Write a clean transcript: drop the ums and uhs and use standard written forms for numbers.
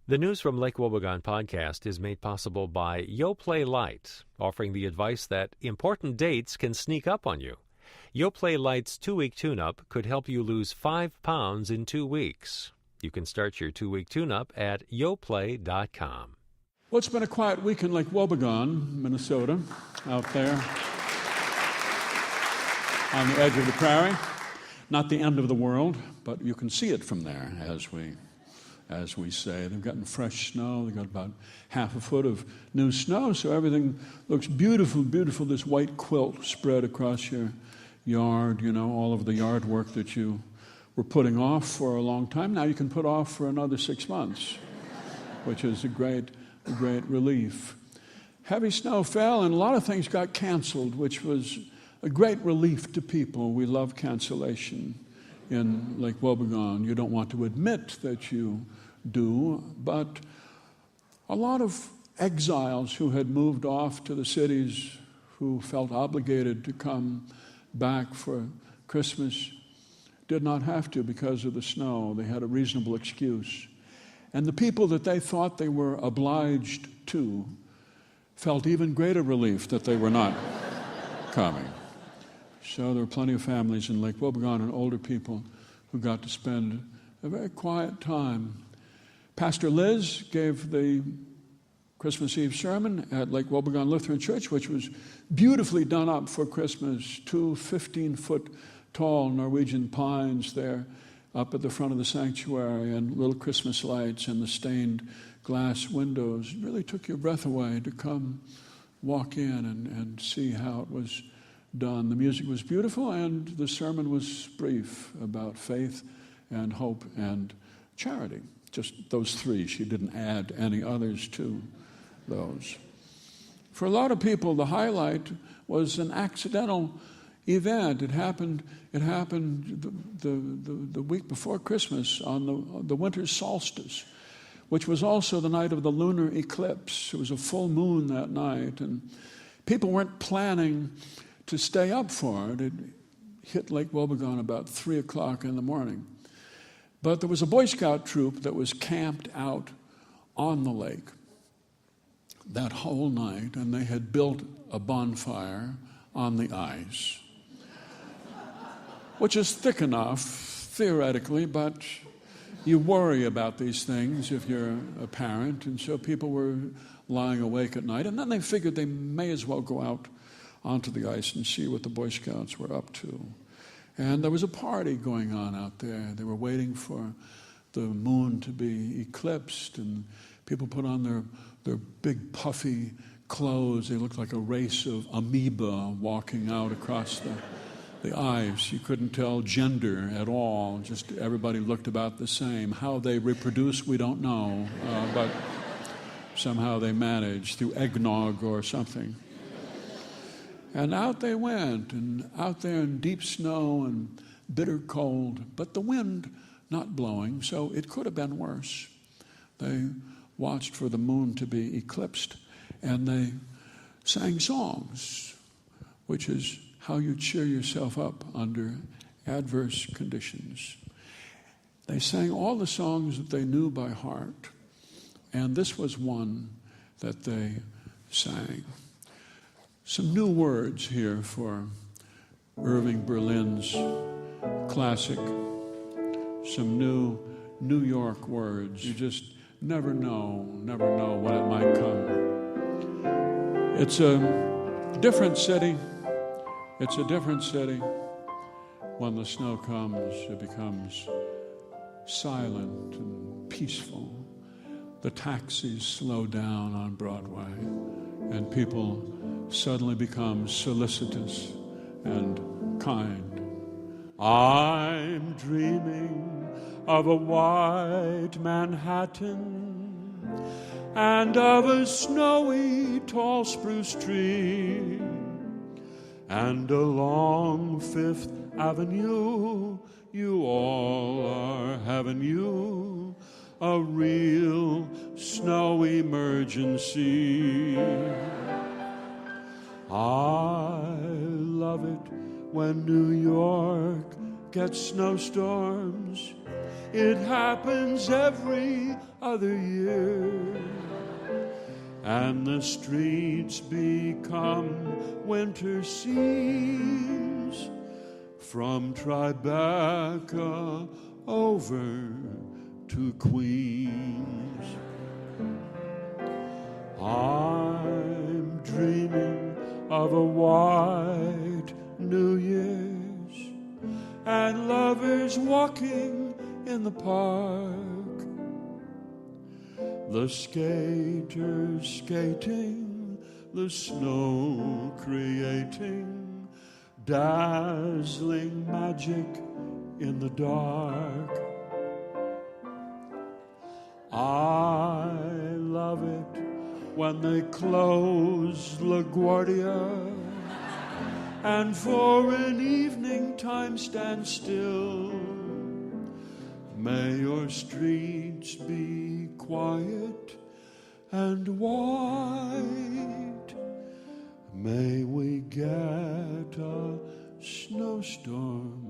The News from Lake Wobegon podcast is made possible by YoPlay Lite, offering the advice that important dates can sneak up on you. YoPlay Lite's 2-week tune-up could help you lose 5 pounds in 2 weeks. You can start your 2-week tune-up at yoplay.com. Well, it's been a quiet week in Lake Wobegon, Minnesota, out there on the edge of the prairie. Not the end of the world, but you can see it from there, as we say. They've gotten fresh snow. They've got about half a foot of new snow, so everything looks beautiful, beautiful, this white quilt spread across your yard, all of the yard work that you were putting off for a long time. Now you can put off for another 6 months, which is a great relief. Heavy snow fell, and a lot of things got canceled, which was a great relief to people. We love cancellation in Lake Wobegon. You don't want to admit that you do, but a lot of exiles who had moved off to the cities, who felt obligated to come back for Christmas, did not have to because of the snow. They had a reasonable excuse. And the people that they thought they were obliged to felt even greater relief that they were not coming. So there were plenty of families in Lake Wobegon and older people who got to spend a very quiet time. Pastor Liz gave the Christmas Eve sermon at Lake Wobegon Lutheran Church, which was beautifully done up for Christmas. 2 15-foot tall Norwegian pines there up at the front of the sanctuary, and little Christmas lights and the stained glass windows. It really took your breath away to come walk in and see how it was done. The music was beautiful, and the sermon was brief about faith and hope and charity. Just those three. She didn't add any others to those. For a lot of people, the highlight was an accidental event. It happened the week before Christmas on the winter solstice, which was also the night of the lunar eclipse. It was a full moon that night, and people weren't planning to stay up for it. It hit Lake Wobegon about 3 o'clock in the morning. But there was a Boy Scout troop that was camped out on the lake that whole night, and they had built a bonfire on the ice, which is thick enough, theoretically, but you worry about these things if you're a parent, and so people were lying awake at night, and then they figured they may as well go out onto the ice and see what the Boy Scouts were up to. And there was a party going on out there. They were waiting for the moon to be eclipsed, and people put on their big puffy clothes. They looked like a race of amoeba walking out across the ice. You couldn't tell gender at all. Just everybody looked about the same. How they reproduce, we don't know, but somehow they managed through eggnog or something. And out they went, and out there in deep snow and bitter cold, but the wind not blowing, so it could have been worse. They watched for the moon to be eclipsed, and they sang songs, which is how you cheer yourself up under adverse conditions. They sang all the songs that they knew by heart, and this was one that they sang. Some new words here for Irving Berlin's classic. Some new New York words. You just never know when it might come. It's a different city. It's a different city. When the snow comes, it becomes silent and peaceful. The taxis slow down on Broadway, and people suddenly become solicitous and kind. I'm dreaming of a white Manhattan and of a snowy tall spruce tree and along Fifth Avenue you all are having you a real snow emergency. I love it when New York gets snowstorms It happens every other year, and the streets become winter seas from Tribeca over to Queens. I'm dreaming of a white New Year's and lovers walking in the park, the skaters skating, the snow creating dazzling magic in the dark. I love it when they close LaGuardia and for an evening time stand still. May your streets be quiet and white. May we get a snowstorm